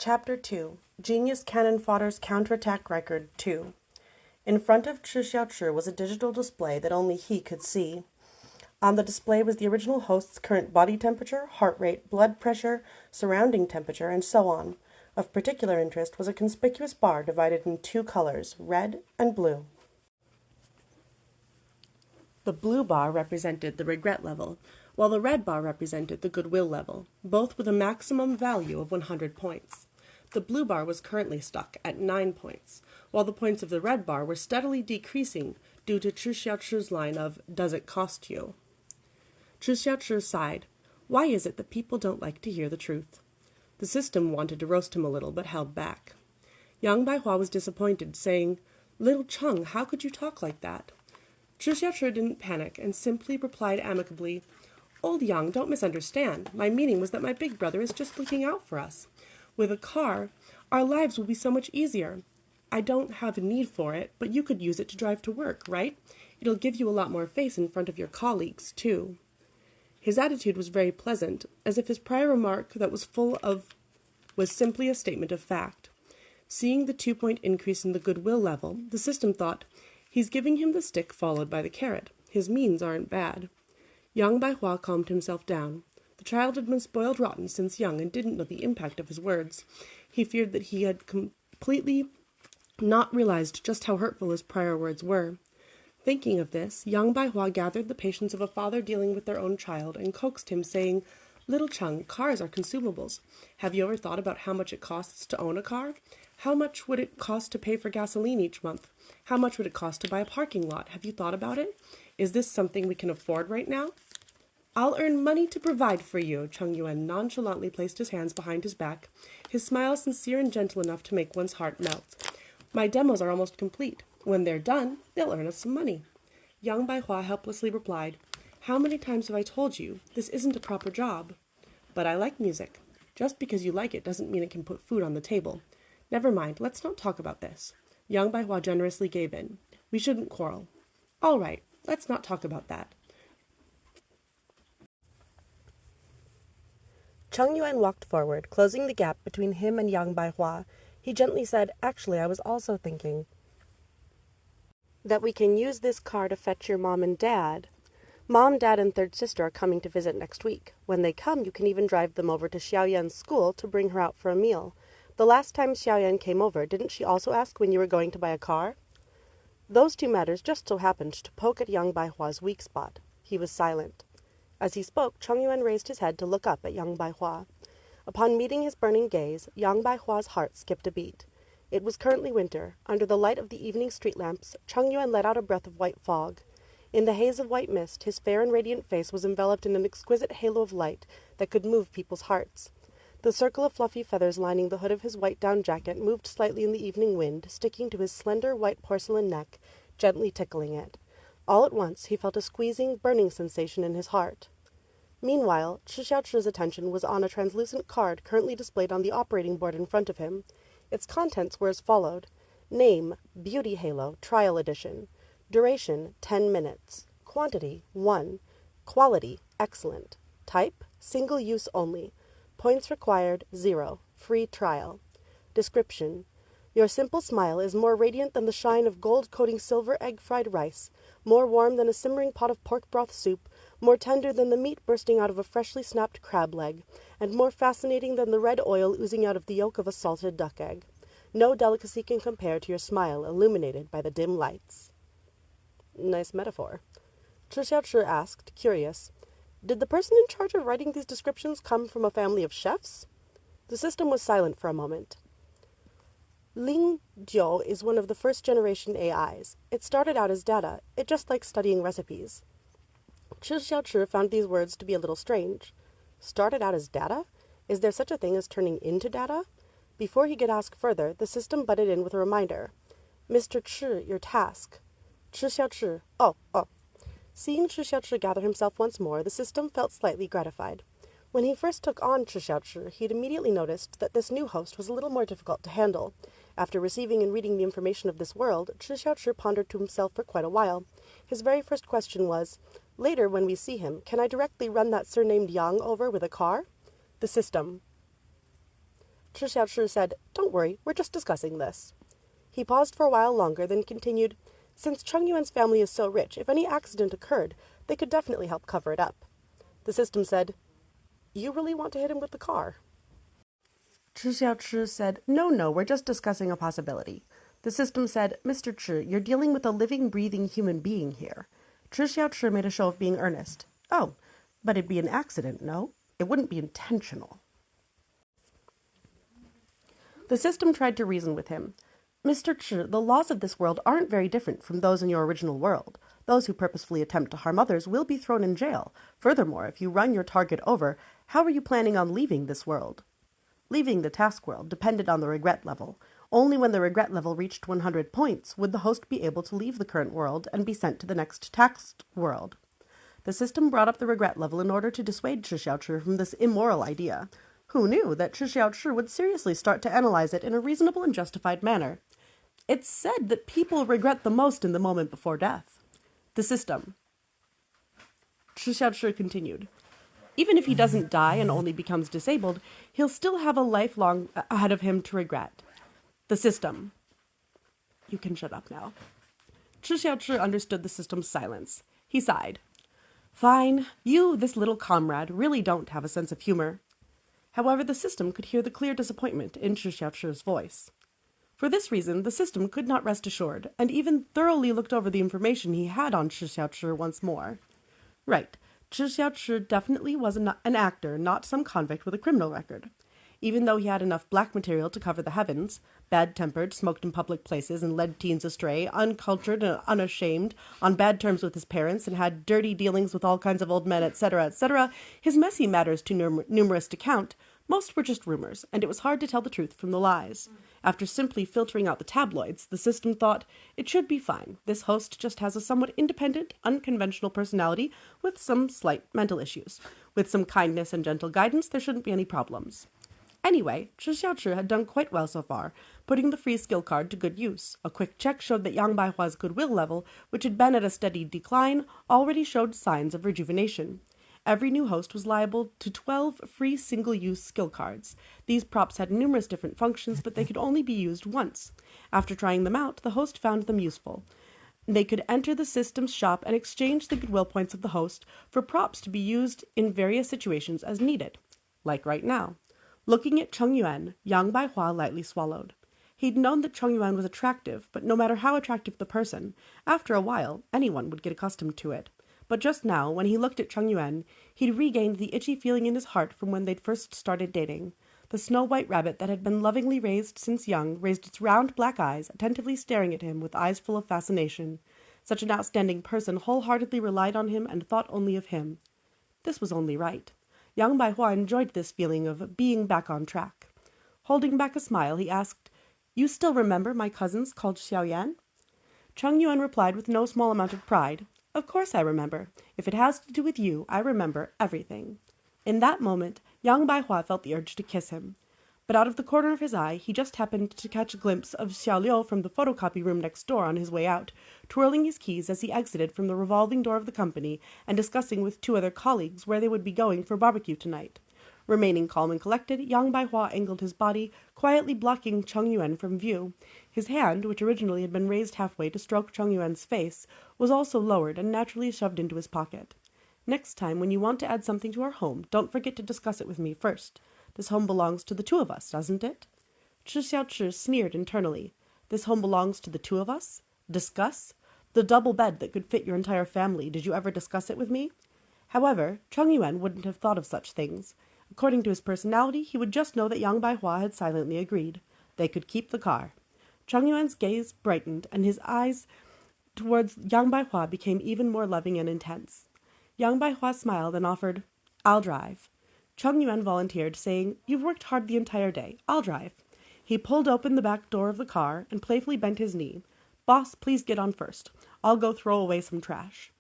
Chapter 2 Genius Cannonfodder's Counterattack Record 2. In front of Xiao was a digital display that only he could see. On the display was the original host's current body temperature, heart rate, blood pressure, surrounding temperature, and so on. Of particular interest was a conspicuous bar divided in two colors, red and blue. The blue bar represented the regret level, while the red bar represented the goodwill level, both with a maximum value of 100 points. The blue bar was currently stuck at 9 points, while the points of the red bar were steadily decreasing due to Xiao's line of, "Does it cost you?" Xiao sighed. Why is it that people don't like to hear the truth? The system wanted to roast him a little, but held back. Yang Baihua was disappointed, saying, "Little Cheng, how could you talk like that?" Xiao didn't panic and simply replied amicably, "Old Yang, don't misunderstand. My meaning was that my big brother is just looking out for us. With a car, our lives will be so much easier. I don't have a need for it, but you could use it to drive to work, right? It'll give you a lot more face in front of your colleagues, too." His attitude was very pleasant, as if his prior remark was simply a statement of fact. Seeing the 2-point increase in the goodwill level, the system thought, he's giving him the stick followed by the carrot. His means aren't bad. Yang Baihua calmed himself down. The child had been spoiled rotten since young and didn't know the impact of his words. He feared that he had completely not realized just how hurtful his prior words were. Thinking of this, Yang Baihua gathered the patience of a father dealing with their own child and coaxed him, saying, "Little Cheng, cars are consumables. Have you ever thought about how much it costs to own a car? How much would it cost to pay for gasoline each month? How much would it cost to buy a parking lot? Have you thought about it? Is this something we can afford right now?" "I'll earn money to provide for you." Cheng Yuan nonchalantly placed his hands behind his back, his smile sincere and gentle enough to make one's heart melt. "My demos are almost complete. When they're done, they'll earn us some money." Yang Baihua helplessly replied, "How many times have I told you, this isn't a proper job? But I like music. Just because you like it doesn't mean it can put food on the table. Never mind, let's not talk about this." Yang Baihua generously gave in. "We shouldn't quarrel." "All right, let's not talk about that." Cheng Yuan walked forward, closing the gap between him and Yang Baihua. He gently said, "Actually, I was also thinking that we can use this car to fetch your mom and dad. Mom, Dad, and third sister are coming to visit next week. When they come, you can even drive them over to Xiaoyan's school to bring her out for a meal. The last time Xiaoyan came over, didn't she also ask when you were going to buy a car?" Those two matters just so happened to poke at Yang Baihua's weak spot. He was silent. As he spoke, Cheng Yuan raised his head to look up at Yang Baihua. Upon meeting his burning gaze, Yang Baihua's heart skipped a beat. It was currently winter. Under the light of the evening street lamps, Cheng Yuan let out a breath of white fog. In the haze of white mist, his fair and radiant face was enveloped in an exquisite halo of light that could move people's hearts. The circle of fluffy feathers lining the hood of his white down jacket moved slightly in the evening wind, sticking to his slender white porcelain neck, gently tickling it. All at once, he felt a squeezing, burning sensation in his heart. Meanwhile, Xiao's attention was on a translucent card currently displayed on the operating board in front of him. Its contents were as followed. Name, Beauty Halo, Trial Edition. Duration, 10 minutes. Quantity, 1. Quality, excellent. Type, single use only. Points required, 0. Free trial. Description. Your simple smile is more radiant than the shine of gold-coating silver egg-fried rice, more warm than a simmering pot of pork broth soup, more tender than the meat bursting out of a freshly snapped crab leg, and more fascinating than the red oil oozing out of the yolk of a salted duck egg. No delicacy can compare to your smile illuminated by the dim lights." Nice metaphor. Xiao asked, curious, "Did the person in charge of writing these descriptions come from a family of chefs?" The system was silent for a moment. Ling Jiu is one of the first-generation AIs. It started out as data. It just likes studying recipes. Xiao found these words to be a little strange. Started out as data? Is there such a thing as turning into data? Before he could ask further, the system butted in with a reminder. "Mr. Chi, your task." Xiao. Oh. Seeing Xiao gather himself once more, the system felt slightly gratified. When he first took on Xiao, he'd immediately noticed that this new host was a little more difficult to handle. After receiving and reading the information of this world, Xiao pondered to himself for quite a while. His very first question was, "Later, when we see him, can I directly run that surnamed Yang over with a car?" The system. Xiao said, "Don't worry, we're just discussing this." He paused for a while longer, then continued, "Since Cheng Yuan's family is so rich, if any accident occurred, they could definitely help cover it up." The system said, "You really want to hit him with the car?" Xiao said, No, we're just discussing a possibility." The system said, "Mr. Chi, you're dealing with a living, breathing human being here." Xiao made a show of being earnest. "Oh, but it'd be an accident, no? It wouldn't be intentional." The system tried to reason with him. "Mr. Chi, the laws of this world aren't very different from those in your original world. Those who purposefully attempt to harm others will be thrown in jail. Furthermore, if you run your target over, how are you planning on leaving this world?" Leaving the task world depended on the regret level. Only when the regret level reached 100 points would the host be able to leave the current world and be sent to the next task world. The system brought up the regret level in order to dissuade Xiao from this immoral idea. Who knew that Xiao would seriously start to analyze it in a reasonable and justified manner? It's said that people regret the most in the moment before death. The system. Xiao continued. Even if he doesn't die and only becomes disabled, he'll still have a lifelong ahead of him to regret. The system. You can shut up now. Xiao understood the system's silence. He sighed. Fine, you, this little comrade, really don't have a sense of humor. However, the system could hear the clear disappointment in Xiao's voice. For this reason, the system could not rest assured, and even thoroughly looked over the information he had on Xiao once more. Right. Xiao definitely was an actor, not some convict with a criminal record. Even though he had enough black material to cover the heavens, bad-tempered, smoked in public places and led teens astray, uncultured and unashamed, on bad terms with his parents, and had dirty dealings with all kinds of old men, etc., his messy matters too numerous to count, most were just rumors, and it was hard to tell the truth from the lies. After simply filtering out the tabloids, the system thought, it should be fine. This host just has a somewhat independent, unconventional personality with some slight mental issues. With some kindness and gentle guidance, there shouldn't be any problems. Anyway, Xiao had done quite well so far, putting the free skill card to good use. A quick check showed that Yang Baihua's goodwill level, which had been at a steady decline, already showed signs of rejuvenation. Every new host was liable to 12 free single-use skill cards. These props had numerous different functions, but they could only be used once. After trying them out, the host found them useful. They could enter the system's shop and exchange the goodwill points of the host for props to be used in various situations as needed. Like right now. Looking at Cheng Yuan, Yang Baihua lightly swallowed. He'd known that Cheng Yuan was attractive, but no matter how attractive the person, after a while, anyone would get accustomed to it. But just now, when he looked at Cheng Yuan, he'd regained the itchy feeling in his heart from when they'd first started dating. The snow-white rabbit that had been lovingly raised since young raised its round black eyes, attentively staring at him with eyes full of fascination. Such an outstanding person wholeheartedly relied on him and thought only of him. This was only right. Yang Baihua enjoyed this feeling of being back on track. Holding back a smile, he asked, "You still remember my cousins called Xiao? Cheng Yuan replied with no small amount of pride, "Of course I remember. If it has to do with you, I remember everything." In that moment, Yang Baihua felt the urge to kiss him. But out of the corner of his eye, he just happened to catch a glimpse of Xiao from the photocopy room next door on his way out, twirling his keys as he exited from the revolving door of the company and discussing with 2 other colleagues where they would be going for barbecue tonight. Remaining calm and collected, Yang Baihua angled his body, quietly blocking Cheng Yuan from view. His hand, which originally had been raised halfway to stroke Cheng Yuan's face, was also lowered and naturally shoved into his pocket. "Next time, when you want to add something to our home, don't forget to discuss it with me first. This home belongs to the 2 of us, doesn't it?" Xiao sneered internally. This home belongs to the 2 of us? Discuss? The double bed that could fit your entire family, did you ever discuss it with me? However, Cheng Yuan wouldn't have thought of such things. According to his personality, he would just know that Yang Baihua had silently agreed. They could keep the car. Cheng Yuan's gaze brightened, and his eyes towards Yang Baihua became even more loving and intense. Yang Baihua smiled and offered, "I'll drive." Cheng Yuan volunteered, saying, "You've worked hard the entire day. I'll drive." He pulled open the back door of the car and playfully bent his knee. "Boss, please get on first. I'll go throw away some trash."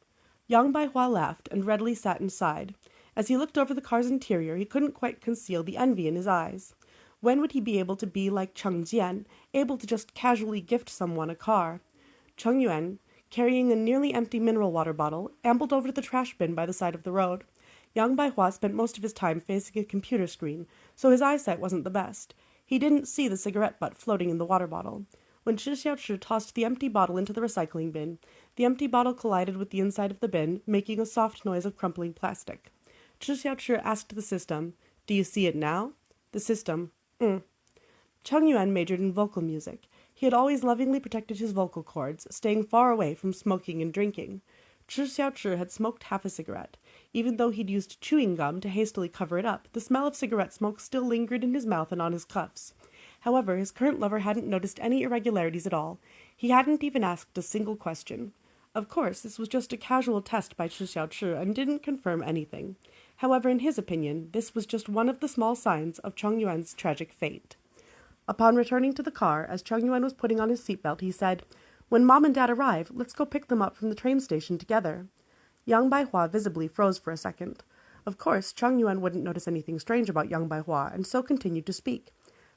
Yang Baihua laughed and readily sat inside. As he looked over the car's interior, he couldn't quite conceal the envy in his eyes. When would he be able to be like Cheng Jian, able to just casually gift someone a car? Cheng Yuan, carrying a nearly empty mineral water bottle, ambled over to the trash bin by the side of the road. Yang Baihua spent most of his time facing a computer screen, so his eyesight wasn't the best. He didn't see the cigarette butt floating in the water bottle. When Xiao tossed the empty bottle into the recycling bin, the empty bottle collided with the inside of the bin, making a soft noise of crumpling plastic. Xiao asked the system, "Do you see it now?" The system, Cheng Yuan majored in vocal music. He had always lovingly protected his vocal cords, staying far away from smoking and drinking. Xiao had smoked half a cigarette. Even though he'd used chewing gum to hastily cover it up, the smell of cigarette smoke still lingered in his mouth and on his cuffs. However, his current lover hadn't noticed any irregularities at all. He hadn't even asked a single question. Of course, this was just a casual test by Xiao and didn't confirm anything. However, in his opinion, this was just one of the small signs of Cheng Yuan's tragic fate. Upon returning to the car, as Cheng Yuan was putting on his seatbelt, he said, "When Mom and Dad arrive, let's go pick them up from the train station together." Yang Baihua visibly froze for a second. Of course, Cheng Yuan wouldn't notice anything strange about Yang Baihua, and so continued to speak.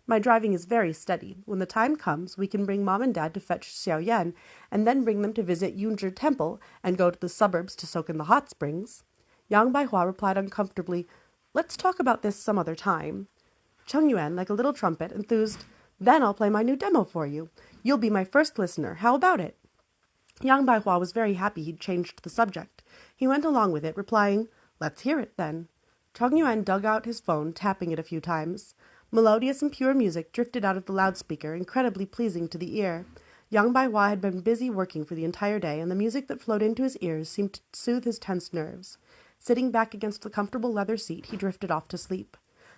"My driving is very steady. When the time comes, we can bring Mom and Dad to fetch Xiao Yan, and then bring them to visit Yunzhi Temple and go to the suburbs to soak in the hot springs." Yang Baihua replied uncomfortably, "Let's talk about this some other time." Cheng Yuan, like a little trumpet, enthused, "Then I'll play my new demo for you. You'll be my first listener. How about it?" Yang Baihua was very happy he'd changed the subject. He went along with it, replying, "Let's hear it, then." Cheng Yuan dug out his phone, tapping it a few times. Melodious and pure music drifted out of the loudspeaker, incredibly pleasing to the ear. Yang Baihua had been busy working for the entire day, and the music that flowed into his ears seemed to soothe his tense nerves. Sitting back against the comfortable leather seat, he drifted off to sleep.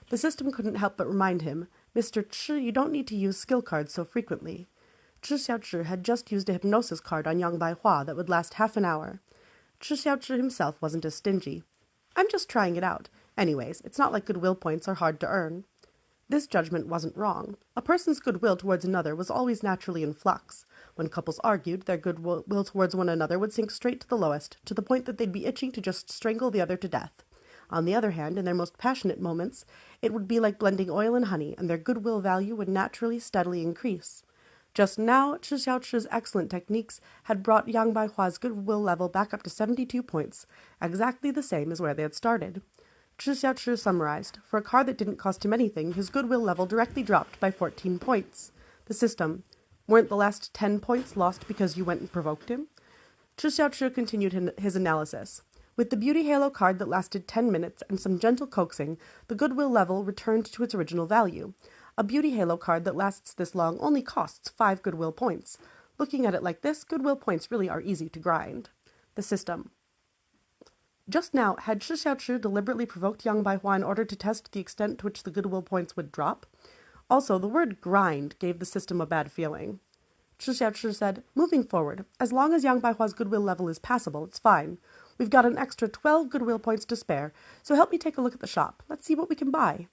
The system couldn't help but remind him, "Mr. Chi, you don't need to use skill cards so frequently." Xiao had just used a hypnosis card on Yang Baihua that would last half an hour. Xiao himself wasn't as stingy. "I'm just trying it out. Anyways, it's not like goodwill points are hard to earn." This judgment wasn't wrong. A person's goodwill towards another was always naturally in flux. When couples argued, their goodwill towards one another would sink straight to the lowest, to the point that they'd be itching to just strangle the other to death. On the other hand, in their most passionate moments, it would be like blending oil and honey, and their goodwill value would naturally steadily increase. Just now, Xiao's excellent techniques had brought Yang Baihua's goodwill level back up to 72 points, exactly the same as where they had started. Xiao summarized. For a car that didn't cost him anything, his goodwill level directly dropped by 14 points. The system. Weren't the last 10 points lost because you went and provoked him? Xiao continued his analysis. With the Beauty Halo card that lasted 10 minutes and some gentle coaxing, the goodwill level returned to its original value. A Beauty Halo card that lasts this long only costs 5 goodwill points. Looking at it like this, goodwill points really are easy to grind. The system. Just now, had Xiao deliberately provoked Yang Baihua in order to test the extent to which the goodwill points would drop? Also, the word grind gave the system a bad feeling. Xiao said, "Moving forward, as long as Yang Baihua's goodwill level is passable, it's fine. We've got an extra 12 goodwill points to spare, so help me take a look at the shop. Let's see what we can buy."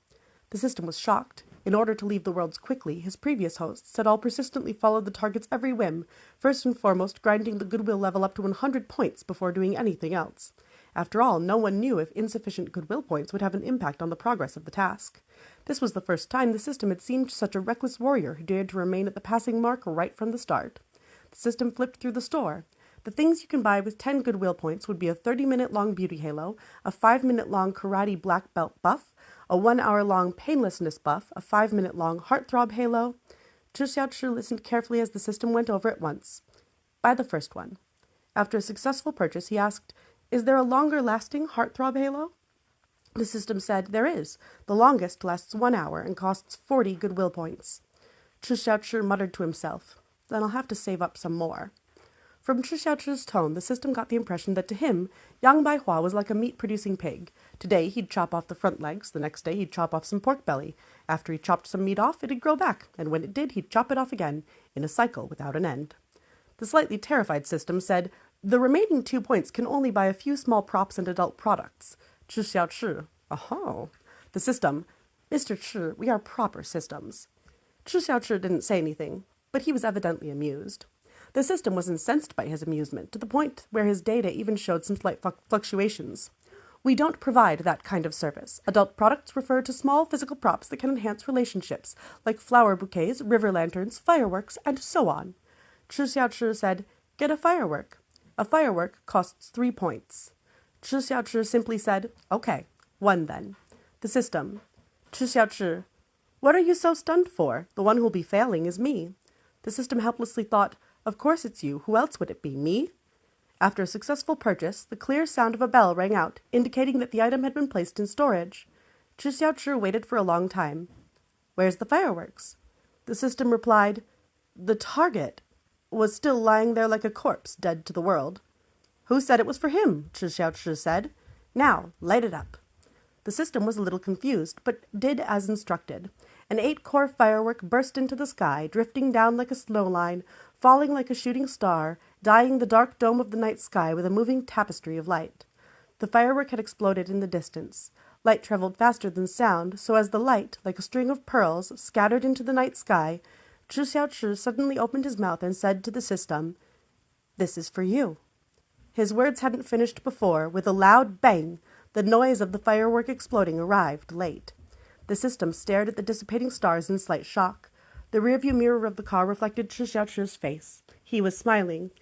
The system was shocked. In order to leave the worlds quickly, his previous hosts had all persistently followed the target's every whim, first and foremost grinding the goodwill level up to 100 points before doing anything else. After all, no one knew if insufficient goodwill points would have an impact on the progress of the task. This was the first time the system had seemed such a reckless warrior who dared to remain at the passing mark right from the start. The system flipped through the store. The things you can buy with 10 goodwill points would be a 30-minute-long beauty halo, a 5-minute-long karate black belt buff, a 1-hour-long painlessness buff, a 5-minute-long heartthrob halo. Xiao listened carefully as the system went over it once. Buy the first one. After a successful purchase, he asked, "Is there a longer-lasting heartthrob halo?" The system said, "There is. The longest lasts 1 hour and costs 40 goodwill points." Xiao muttered to himself, "Then I'll have to save up some more." From Xiao's tone, the system got the impression that to him, Yang Baihua was like a meat-producing pig. Today he'd chop off the front legs, the next day he'd chop off some pork belly. After he chopped some meat off, it'd grow back, and when it did, he'd chop it off again, in a cycle without an end. The slightly terrified system said, "The remaining 2 points can only buy a few small props and adult products." Xiao, "Oh." The system, "Mr. Chi, we are proper systems." Xiao didn't say anything, but he was evidently amused. The system was incensed by his amusement, to the point where his data even showed some slight fluctuations. "We don't provide that kind of service. Adult products refer to small physical props that can enhance relationships, like flower bouquets, river lanterns, fireworks, and so on." Xiao said, "Get a firework." "A firework costs 3 points." Xiao simply said, "Okay, 1 then." The system, Xiao, What are you so stunned for? The one who'll be failing is me. The system helplessly thought, of course it's you. Who else would it be? Me? After a successful purchase, the clear sound of a bell rang out, indicating that the item had been placed in storage. Xiao waited for a long time. Where's the fireworks? The system replied, the target was still lying there like a corpse, dead to the world. Who said it was for him? Xiao said. Now, light it up. The system was a little confused, but did as instructed. An 8-core firework burst into the sky, drifting down like a snow line, falling like a shooting star, dyeing the dark dome of the night sky with a moving tapestry of light. The firework had exploded in the distance. Light traveled faster than sound, so as the light, like a string of pearls, scattered into the night sky, Xiao suddenly opened his mouth and said to the system, "This is for you." His words hadn't finished before. With a loud bang, the noise of the firework exploding arrived late. The system stared at the dissipating stars in slight shock. The rearview mirror of the car reflected Xiao's face. He was smiling.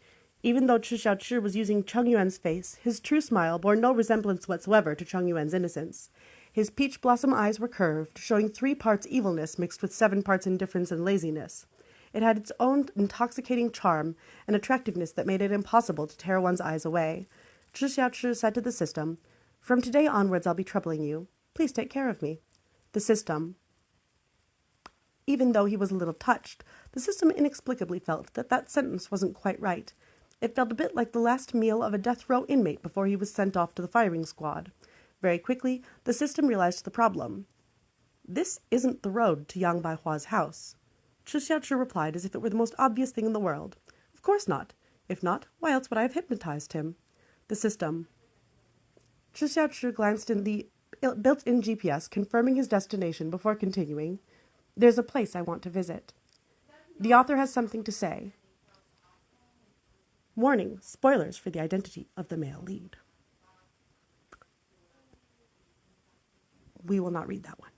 Even though Xiao was using Cheng Yuan's face, his true smile bore no resemblance whatsoever to Cheng Yuan's innocence. His peach blossom eyes were curved, showing 3 parts evilness mixed with 7 parts indifference and laziness. It had its own intoxicating charm and attractiveness that made it impossible to tear one's eyes away. Xiao said to the system, "From today onwards I'll be troubling you. Please take care of me." The system. Even though he was a little touched, the system inexplicably felt that that sentence wasn't quite right. It felt a bit like the last meal of a death row inmate before he was sent off to the firing squad. Very quickly, the system realized the problem. "This isn't the road to Yang Baihua's house." Xiao replied as if it were the most obvious thing in the world. "Of course not. If not, why else would I have hypnotized him?" The system. Xiao glanced in the built-in GPS, confirming his destination before continuing. "There's a place I want to visit. The author has something to say. Warning, spoilers for the identity of the male lead." We will not read that one.